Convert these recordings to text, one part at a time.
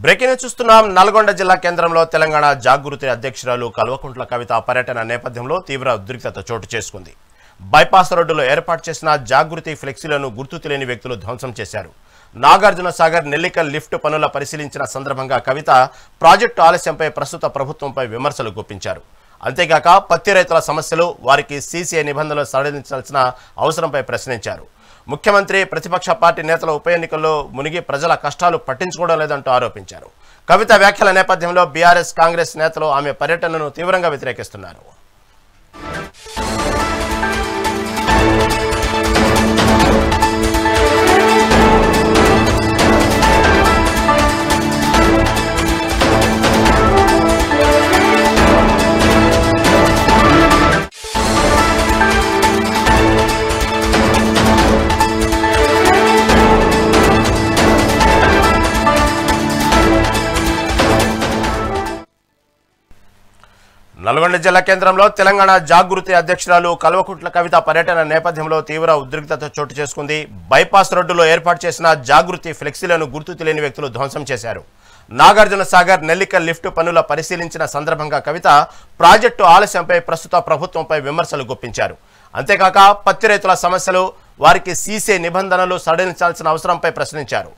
Breaking news చూస్తున్నాం. నల్గొండ జిల్లా కేంద్రంలో తెలంగాణ జాగృతి అధ్యక్షురాలు కల్వకుంట్ల కవిత పర్యటన నేపథ్యంలో తీవ్ర ఉద్రిక్తత చోటు చేసుకుంది. బైపాస్ రోడ్డులో ఏర్పాటు చేసిన జాగృతి ఫ్లెక్సీలను గుర్తు తెలియని వ్యక్తులు ధ్వంసం చేశారు. నాగార్జున సాగర్ నెల్లికల్ లిఫ్ట్ పనుల పరిశీలించిన సందర్భంగా కవిత ప్రాజెక్టు ఆలస్యంపై ప్రస్తుత ప్రభుత్వంపై విమర్శలు గుప్పించారు. అంతేగాక పత్తి రైతుల సమస్యలు, వారికి సీసీఐ నిబంధనలు సడలించాల్సిన అవసరంపై ప్రశ్నించారు. ముఖ్యమంత్రి ప్రతిపక్ష పార్టీ నేతల ఉప ఎన్నికల్లో మునిగి ప్రజల కష్టాలు పట్టించుకోవడం లేదంటూ ఆరోపించారు. కవిత వ్యాఖ్యల నేపథ్యంలో బీఆర్ఎస్, కాంగ్రెస్ నేతలు ఆమె పర్యటనను తీవ్రంగా వ్యతిరేకిస్తున్నారు. నల్గొండ జిల్లా కేంద్రంలో తెలంగాణ జాగృతి అధ్యక్షురాలు కల్వకుంట్ల కవిత పర్యటన నేపథ్యంలో తీవ్ర ఉద్రిక్తత చోటు చేసుకుంది. బైపాస్ రోడ్డులో ఏర్పాటు చేసిన జాగృతి ఫ్లెక్సీలను గుర్తు తెలియని వ్యక్తులు ధ్వంసం చేశారు. నాగార్జున సాగర్ నెల్లికల్ లిఫ్ట్ పనుల పరిశీలించిన సందర్భంగా కవిత ప్రాజెక్టు ఆలస్యంపై ప్రస్తుత ప్రభుత్వంపై విమర్శలు గుప్పించారు. అంతేకాక పత్తి రైతుల సమస్యలు, వారికి సీసీఐ నిబంధనలు సడలించాల్సిన అవసరంపై ప్రశ్నించారు.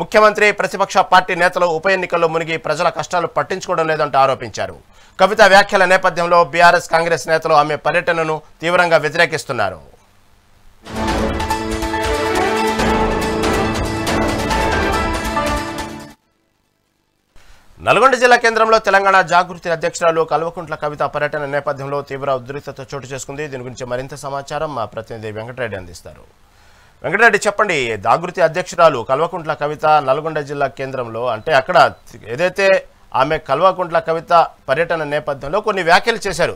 ముఖ్యమంత్రి ప్రతిపక్ష పార్టీ నేతలు ఉప ఎన్నికల్లో మునిగి ప్రజల కష్టాలు పట్టించుకోవడం లేదంటూ ఆరోపించారు. కవిత వ్యాఖ్యల నేపథ్యంలో బీఆర్ఎస్, కాంగ్రెస్ నేతలు ఆమె పర్యటనను తీవ్రంగా వ్యతిరేకిస్తున్నారు. నల్గొండ జిల్లా కేంద్రంలో తెలంగాణ జాగృతి అధ్యక్షురాలు కల్వకుంట్ల కవిత పర్యటన నేపథ్యంలో తీవ్ర ఉద్రిక్తత చోటు చేసుకుంది. దీని గురించి మరింత సమాచారం మా ప్రతినిధి వెంకటరెడ్డి అందిస్తారు. వెంకటరెడ్డి, చెప్పండి. జాగృతి అధ్యక్షురాలు కల్వకుంట్ల కవిత నల్గొండ జిల్లా కేంద్రంలో, అంటే అక్కడ ఏదైతే ఆమె కల్వకుంట్ల కవిత పర్యటన నేపథ్యంలో కొన్ని వ్యాఖ్యలు చేశారు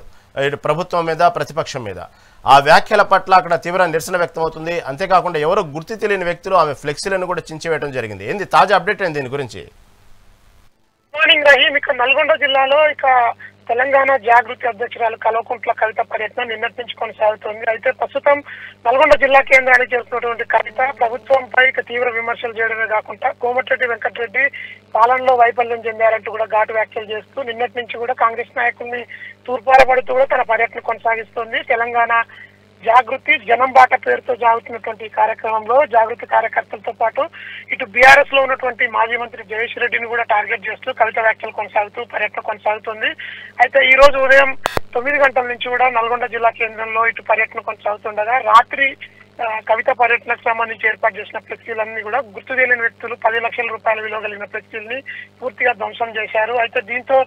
ప్రభుత్వం మీద, ప్రతిపక్షం మీద. ఆ వ్యాఖ్యల పట్ల అక్కడ తీవ్ర నిరసన వ్యక్తమవుతుంది. అంతేకాకుండా ఎవరో గుర్తు తెలియని వ్యక్తులు ఆమె ఫ్లెక్సీలను కూడా చించివేయడం జరిగింది. ఏంది తాజా అప్డేట్ ఏంది దీని గురించి? మార్నింగ్ రహీం, ఇక నల్గొండ జిల్లాలో ఇక తెలంగాణ జాగృతి అధ్యక్షురాలు కల్వకుంట్ల కవిత పర్యటన నిన్నటి నుంచి కొనసాగుతోంది. అయితే ప్రస్తుతం నల్గొండ జిల్లా కేంద్రానికి చేరుకున్నటువంటి కవిత ప్రభుత్వంపై ఇక తీవ్ర విమర్శలు చేయడమే కాకుండా కోమటిరెడ్డి వెంకటరెడ్డి పాలనలో వైఫల్యం చెందారంటూ కూడా ఘాటు వ్యాఖ్యలు చేస్తూ నిన్నటి నుంచి కూడా కాంగ్రెస్ నాయకుల్ని తూర్పారపడుతూ కూడా తన పర్యటన కొనసాగిస్తోంది. తెలంగాణ జాగృతి జనం బాట పేరుతో సాగుతున్నటువంటి ఈ కార్యక్రమంలో జాగృతి కార్యకర్తలతో పాటు ఇటు బీఆర్ఎస్ లో ఉన్నటువంటి మాజీ మంత్రి జయేష్ రెడ్డిని కూడా టార్గెట్ చేస్తూ కవిత వ్యాఖ్యలు కొనసాగుతూ పర్యటన కొనసాగుతుంది. అయితే ఈ రోజు ఉదయం 9 గంటల నుంచి కూడా నల్గొండ జిల్లా కేంద్రంలో ఇటు పర్యటన కొనసాగుతుండగా రాత్రి కవిత పర్యటనకు సంబంధించి ఏర్పాటు చేసిన ఫ్లెక్సీలన్నీ కూడా గుర్తు తెలియని వ్యక్తులు 10 లక్షల రూపాయల విలువ కలిగిన ఫ్లెక్సీల్ని పూర్తిగా ధ్వంసం చేశారు. అయితే దీంతో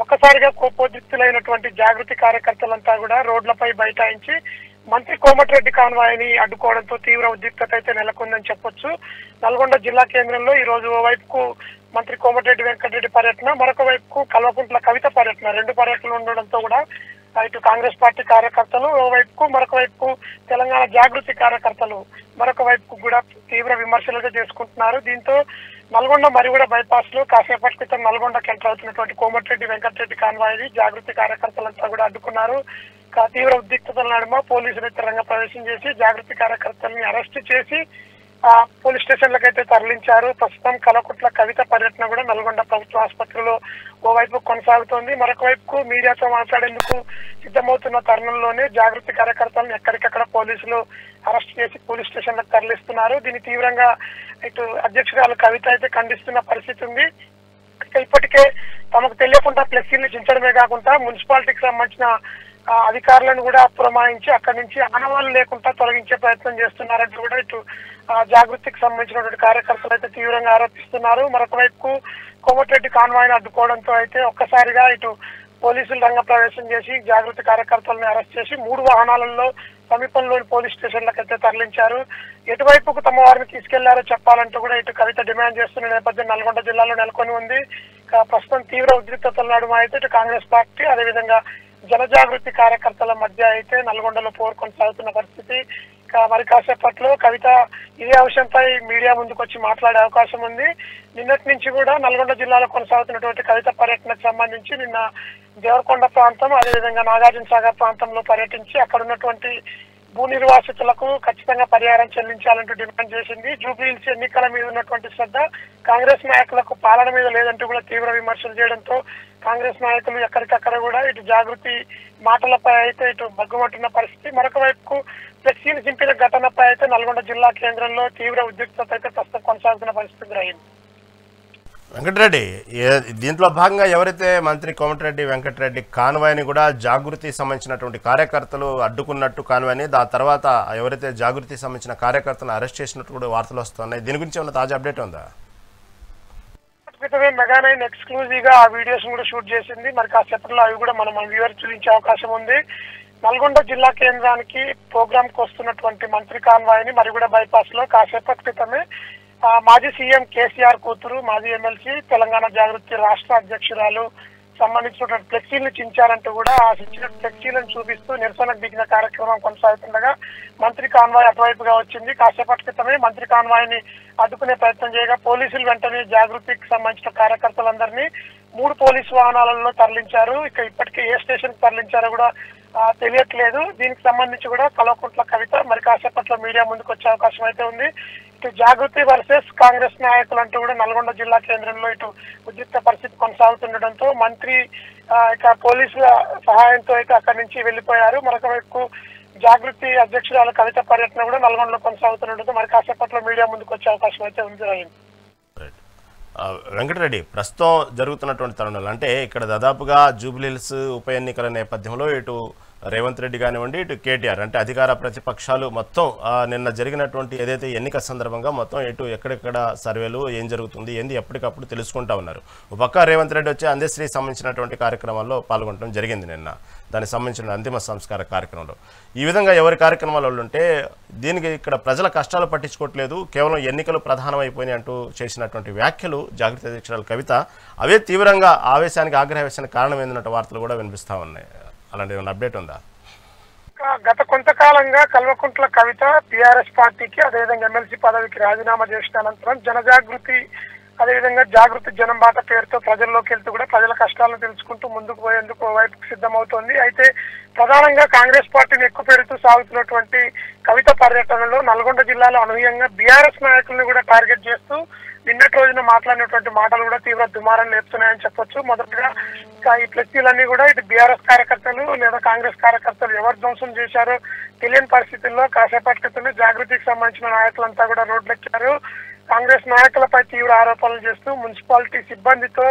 ఒక్కసారిగా కోపోద్రిక్తులైనటువంటి జాగృతి కార్యకర్తలంతా కూడా రోడ్లపై బైఠాయించి మంత్రి కోమటిరెడ్డి కాన్వాయ్ని అడ్డుకోవడంతో తీవ్ర ఉద్రిక్తత అయితే నెలకొందని చెప్పొచ్చు. నల్గొండ జిల్లా కేంద్రంలో ఈ రోజు ఓవైపుకు మంత్రి కోమటిరెడ్డి వెంకటరెడ్డి పర్యటన, మరొక వైపుకు కల్వకుంట్ల కవిత పర్యటన, 2 పర్యటనలు ఉండడంతో కూడా ఇటు కాంగ్రెస్ పార్టీ కార్యకర్తలు ఓవైపుకు, మరొక వైపుకు తెలంగాణ జాగృతి కార్యకర్తలు మరొక వైపుకు కూడా తీవ్ర విమర్శలుగా చేసుకుంటున్నారు. దీంతో నల్గొండ మరిగూడ బైపాస్ లో కాసేపటి క్రితం నల్గొండకి ఎంటర్ అవుతున్నటువంటి కోమటిరెడ్డి వెంకటరెడ్డి కాన్వాయ్ని జాగృతి కార్యకర్తలంతా కూడా అడ్డుకున్నారు. తీవ్ర ఉద్రిక్తతల నడుమ పోలీసులు అయితే రంగ ప్రవేశం చేసి జాగృతి కార్యకర్తల్ని అరెస్ట్ చేసి పోలీస్ స్టేషన్లకు అయితే తరలించారు. ప్రస్తుతం కల్వకుంట్ల కవిత పర్యటన కూడా నల్గొండ ప్రభుత్వ ఆసుపత్రిలో ఓవైపు కొనసాగుతోంది. మరొక వైపుకు మీడియాతో మాట్లాడేందుకు సిద్ధమవుతున్న తరుణంలోనే జాగృతి కార్యకర్తలను ఎక్కడికక్కడ పోలీసులు అరెస్ట్ చేసి పోలీస్ స్టేషన్లకు తరలిస్తున్నారు. దీన్ని తీవ్రంగా ఇటు అధ్యక్షురాలు కవిత అయితే ఖండిస్తున్న పరిస్థితి ఉంది. ఇప్పటికే తమకు తెలియకుండా ఫ్లెక్సీలు చించడమే కాకుండా మున్సిపాలిటీకి సంబంధించిన అధికారులను కూడా పురమాయించి అక్కడి నుంచి ఆనవాళ్లు లేకుండా తొలగించే ప్రయత్నం చేస్తున్నారంటూ కూడా ఇటు జాగృతికి సంబంధించినటువంటి కార్యకర్తలు అయితే తీవ్రంగా ఆరోపిస్తున్నారు. మరొక వైపు కోమటిరెడ్డి కాన్వాయ్ని అడ్డుకోవడంతో అయితే ఒక్కసారిగా ఇటు పోలీసులు రంగ ప్రవేశం చేసి జాగృతి కార్యకర్తలను అరెస్ట్ చేసి 3 వాహనాలలో సమీపంలోని పోలీస్ స్టేషన్లకు అయితే తరలించారు. ఎటువైపుకు తమ వారిని తీసుకెళ్లారో చెప్పాలంటూ కూడా ఇటు కవిత డిమాండ్ చేస్తున్న నేపథ్యం నల్గొండ జిల్లాలో నెలకొని ఉంది. ప్రస్తుతం తీవ్ర ఉద్రిక్తతల నడుమ అయితే ఇటు కాంగ్రెస్ పార్టీ, అదేవిధంగా జనజాగృతి కార్యకర్తల మధ్య అయితే నల్గొండలో పోరు కొనసాగుతున్న పరిస్థితి. మరి కాసేపట్లో కవిత ఇదే అంశంపై మీడియా ముందుకు వచ్చి మాట్లాడే అవకాశం ఉంది. నిన్నటి నుంచి కూడా నల్గొండ జిల్లాలో కొనసాగుతున్నటువంటి కవిత పర్యటనకు సంబంధించి నిన్న దేవరకొండ ప్రాంతం, అదేవిధంగా నాగార్జున సాగర్ ప్రాంతంలో పర్యటించి అక్కడ ఉన్నటువంటి భూ నిర్వాసితులకు ఖచ్చితంగా పరిహారం చెల్లించాలంటూ డిమాండ్ చేసింది. జూబ్లీహిల్స్ ఎన్నికల మీద ఉన్నటువంటి శ్రద్ధ కాంగ్రెస్ నాయకులకు పాలన మీద లేదంటూ కూడా తీవ్ర విమర్శలు చేయడంతో కాంగ్రెస్ నాయకులు ఎక్కడికక్కడ కూడా ఇటు జాగృతి మాటలపై అయితే ఇటు బగ్గుమంటున్న పరిస్థితి. మరొక వైపుకు ఫ్లెక్సీలు చింపిన ఘటనపై అయితే నల్గొండ జిల్లా కేంద్రంలో తీవ్ర ఉద్రిక్తత అయితే ప్రస్తుతం కొనసాగుతున్న పరిస్థితి గ్రహింది. వెంకటరెడ్డి, దీంట్లో భాగంగా ఎవరైతే మంత్రి కోమటిరెడ్డి వెంకటరెడ్డి కాన్వాయ్ని కూడా జాగృతి సంబంధించినటువంటి కార్యకర్తలు అడ్డుకున్నట్టు కాన్వాయ్ని, దాని తర్వాత ఎవరైతే జాగృతి సంబంధించిన కార్యకర్తలను అరెస్ట్ చేసినట్టు కూడా వార్తలు వస్తున్నాయి. దీని గురించి ఏమైనా తాజా అప్డేట్ ఉందా? మెగా9 ఎక్స్క్లూజివ్ గా ఆ వీడియోస్ కూడా షూట్ చేసింది. మరి కాసేపట్లో అవి కూడా మన వ్యూవర్స్ చూపించే అవకాశం ఉంది. నల్గొండ జిల్లా కేంద్రానికి ప్రోగ్రామ్ కు వస్తున్నటువంటి మంత్రి కాన్వాయ్ని మరి కూడా బైపాస్ లో కాసేపటి క్రితమే మాజీ సీఎం కేసీఆర్ కూతురు, మాజీ ఎమ్మెల్సీ, తెలంగాణ జాగృతి రాష్ట్ర అధ్యక్షురాలు సంబంధించినటువంటి ఫ్లెక్సీలు చించారంటూ కూడా ఆ చించిన ఫ్లెక్సీలను చూపిస్తూ నిరసనకు దిగిన కార్యక్రమం కొనసాగుతుండగా మంత్రి కాన్వాయ్ అటువైపుగా వచ్చింది. కాసేపటి క్రితమే మంత్రి కాన్వాయ్ని అడ్డుకునే ప్రయత్నం చేయగా పోలీసులు వెంటనే జాగృతికి సంబంధించిన కార్యకర్తలందరినీ 3 పోలీసు వాహనాలలో తరలించారు. ఇప్పటికే ఏ స్టేషన్ కి తరలించారో కూడా తెలియట్లేదు. దీనికి సంబంధించి కూడా కల్వకుంట్ల కవిత మరి కాసేపట్లో మీడియా ముందుకు వచ్చే అవకాశం అయితే ఉంది. ఇటు జాగృతి వర్సెస్ కాంగ్రెస్ నాయకులు అంటూ కూడా నల్గొండ జిల్లా కేంద్రంలో ఇటు ఉద్రిక్త పరిస్థితి కొనసాగుతుండటంతో మంత్రి ఇక పోలీసుల సహాయంతో అయితే అక్కడి నుంచి వెళ్లిపోయారు. మరొక వైపు జాగృతి అధ్యక్షురాలు కవిత పర్యటన కూడా నల్గొండలో కొనసాగుతుండటంతో మరి కాసేపట్లో మీడియా ముందుకు వచ్చే అవకాశం అయితే ఉంది. వెంకటరెడ్డి, ప్రస్తుతం జరుగుతున్నటువంటి తరుణాలు అంటే ఇక్కడ దాదాపుగా జూబ్లీహిల్స్ ఉప ఎన్నికల నేపథ్యంలో ఇటు రేవంత్ రెడ్డి కానివ్వండి, ఇటు కేటీఆర్ అంటే అధికార ప్రతిపక్షాలు మొత్తం నిన్న జరిగినటువంటి ఏదైతే ఎన్నిక సందర్భంగా మొత్తం ఇటు ఎక్కడెక్కడ సర్వేలు ఏం జరుగుతుంది ఏంది ఎప్పటికప్పుడు తెలుసుకుంటా ఉన్నారు. ఒక పక్క రేవంత్ రెడ్డి వచ్చి అందశ్రీ సంబంధించినటువంటి కార్యక్రమాల్లో పాల్గొనడం జరిగింది నిన్న, దానికి సంబంధించిన అంతిమ సంస్కార కార్యక్రమంలో. ఈ విధంగా ఎవరి కార్యక్రమాలు ఉంటే దీనికి ఇక్కడ ప్రజల కష్టాలు పట్టించుకోవట్లేదు, కేవలం ఎన్నికలు ప్రధానమైపోయినాయి అంటూ చేసినటువంటి వ్యాఖ్యలు జాగృతి అధ్యక్షురాలు కవిత అవే తీవ్రంగా ఆవేశానికి ఆగ్రహవేశానికి కారణం ఏందన్నట్టు వార్తలు కూడా వినిపిస్తూ ఉన్నాయి. అలాంటి ఏమైనా అప్డేట్ ఉందా? గత కొంతకాలంగా కల్వకుంట్ల కవిత టీఆర్ఎస్ పార్టీకి అదేవిధంగా ఎమ్మెల్సీ పదవికి రాజీనామా చేసిన అనంతరం జనజాగృతి అదేవిధంగా జాగృతి జనం బాట పేరుతో ప్రజల్లోకి వెళ్తూ కూడా ప్రజల కష్టాలను తెలుసుకుంటూ ముందుకు పోయేందుకు వైపుకు సిద్ధమవుతోంది. అయితే ప్రధానంగా కాంగ్రెస్ పార్టీని ఎక్కువ పెడుతూ సాగుతున్నటువంటి కవిత పర్యటనలో నల్గొండ జిల్లాలో అనూహ్యంగా బీఆర్ఎస్ నాయకులను కూడా టార్గెట్ చేస్తూ నిన్నటి రోజున మాట్లాడినటువంటి మాటలు కూడా తీవ్ర దుమారం లేపుతున్నాయని చెప్పొచ్చు. మొదటగా ఈ ఫ్లెక్సీలన్నీ కూడా ఇటు బీఆర్ఎస్ కార్యకర్తలు లేదా కాంగ్రెస్ కార్యకర్తలు ఎవరు ధ్వంసం చేశారో తెలియని పరిస్థితుల్లో కాసేపటి క్రితమే జాగృతికి సంబంధించిన నాయకులంతా కూడా రోడ్లెక్కారు. కాంగ్రెస్ నాయకులపై తీవ్ర ఆరోపణలు చేస్తూ మున్సిపాలిటీ సిబ్బందితో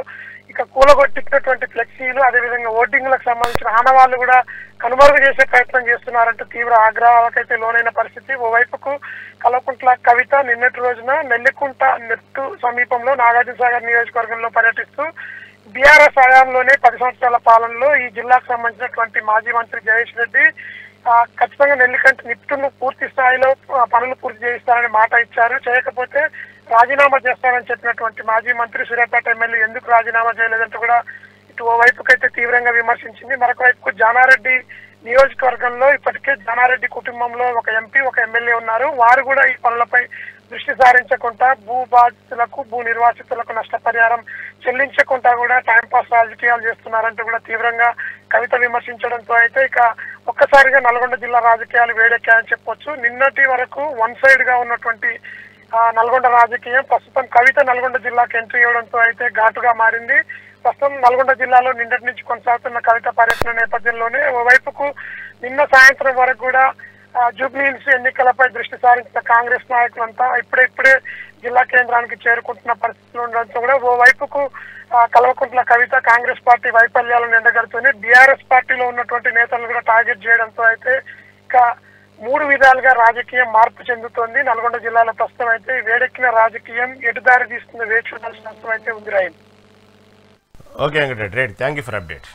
ఇక కూలగొట్టినటువంటి ఫ్లెక్సీలు అదేవిధంగా ఓటింగ్లకు సంబంధించిన ఆనవాళ్లు కూడా కనుమరుగు చేసే ప్రయత్నం చేస్తున్నారంటూ తీవ్ర ఆగ్రహాలకైతే లోనైన పరిస్థితి. ఓవైపుకు కల్వకుంట్ల కవిత నిన్నటి రోజున నెల్లికుంట నెట్టు సమీపంలో నాగార్జునసాగర్ నియోజకవర్గంలో పర్యటిస్తూ బీఆర్ఎస్ హయాంలోనే 10 సంవత్సరాల పాలనలో ఈ జిల్లాకు సంబంధించినటువంటి మాజీ మంత్రి జయేష్ రెడ్డి ఖచ్చితంగా నెల్లికంట నిప్టును పూర్తి స్థాయిలో పనులు పూర్తి చేయిస్తారని మాట ఇచ్చారు. చేయకపోతే రాజీనామా చేస్తారని చెప్పినటువంటి మాజీ మంత్రి సూర్యాపేట ఎమ్మెల్యే ఎందుకు రాజీనామా చేయలేదంటూ కూడా ఇటు ఓ వైపుకైతే తీవ్రంగా విమర్శించింది. మరొక వైపుకు జానారెడ్డి నియోజకవర్గంలో ఇప్పటికే జానారెడ్డి కుటుంబంలో ఒక ఎంపీ ఒక ఎమ్మెల్యే ఉన్నారు. వారు కూడా ఈ పనులపై దృష్టి సారించకుండా భూ బాధితులకు భూ నిర్వాసితులకు నష్టపరిహారం చెల్లించకుండా కూడా టైంపాస్ రాజకీయాలు చేస్తున్నారంటూ కూడా తీవ్రంగా కవిత విమర్శించడంతో అయితే ఇక ఒక్కసారిగా నల్గొండ జిల్లా రాజకీయాలు వేడెక్కాయని చెప్పొచ్చు. నిన్నటి వరకు వన్ సైడ్ గా ఉన్నటువంటి నల్గొండ రాజకీయం ప్రస్తుతం కవిత నల్గొండ జిల్లాకు ఎంట్రీ ఇవ్వడంతో అయితే ఘాటుగా మారింది. ప్రస్తుతం నల్గొండ జిల్లాలో నిన్నటి నుంచి కొనసాగుతున్న కవిత పర్యటన నేపథ్యంలోనే ఓవైపుకు నిన్న సాయంత్రం వరకు కూడా జూబ్లీహిల్స్ ఎన్నికలపై దృష్టి సారించిన కాంగ్రెస్ నాయకులంతా ఇప్పుడే జిల్లా కేంద్రానికి చేరుకుంటున్న పరిస్థితులు ఉండడంతో కూడా ఓవైపుకు కల్వకుంట్ల కవిత కాంగ్రెస్ పార్టీ వైఫల్యాలను ఎండగడుతూనే బీఆర్ఎస్ పార్టీలో ఉన్నటువంటి నేతలను కూడా టార్గెట్ చేయడంతో అయితే ఇక 3 విధాలుగా రాజకీయం మార్పు చెందుతోంది. నల్గొండ జిల్లాలో ప్రస్తుతం అయితే వేడెక్కిన రాజకీయం ఎటుదారి తీస్తున్న వేచి చూడాల్సిన అవసరం అయితే ఉంది. Okay Venkatareddy, thank you for update.